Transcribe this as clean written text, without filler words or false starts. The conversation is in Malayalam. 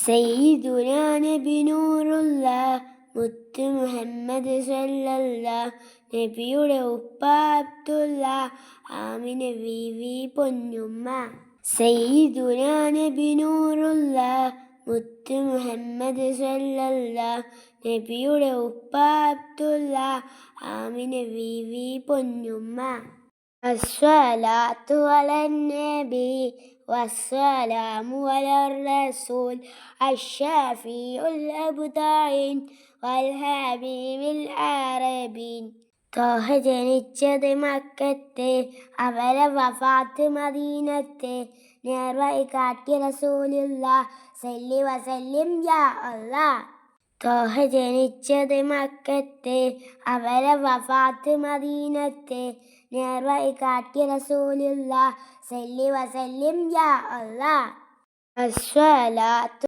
സയ്യിദുനാ നബി നൂറുള്ള മുത്ത് മുഹമ്മദ് സല്ലല്ലാഹ്. നബിയുടെ ഉപ്പ അബ്ദുള്ള, ആമിന ബീവി പൊന്നുമ്മ. സയ്യിദുനാ നബി നൂറുള്ള മുത്ത് മുഹമ്മദ് സല്ലല്ലാഹ്. നബിയുടെ ഉപ്പ അബ്ദുള്ള, ആമിന ബീവി പൊന്നുമ്മ. الصلاة على النبي والسلام على الرسول الشافي الأبدعين والحبيب العربين. ത്വാഹ ജനിച്ചത് മക്കത്ത്, അവരെ വഫാത്ത് മദീനത്ത്. നേർവഴി കാട്ടിയ റസൂലുള്ളാഹ്, സല്ലി വസല്ലിം യാ അല്ലാഹ്. ത്വാഹ ജനിച്ചത് മക്കത്ത്, അവരെ വഫാത്ത് മദീനത്ത്. നേർവഴി കാട്ടിയ റസൂലുള്ളാഹ്, സല്ലി വസല്ലിം യാ അല്ലാഹ്. അസ്സലാത്തു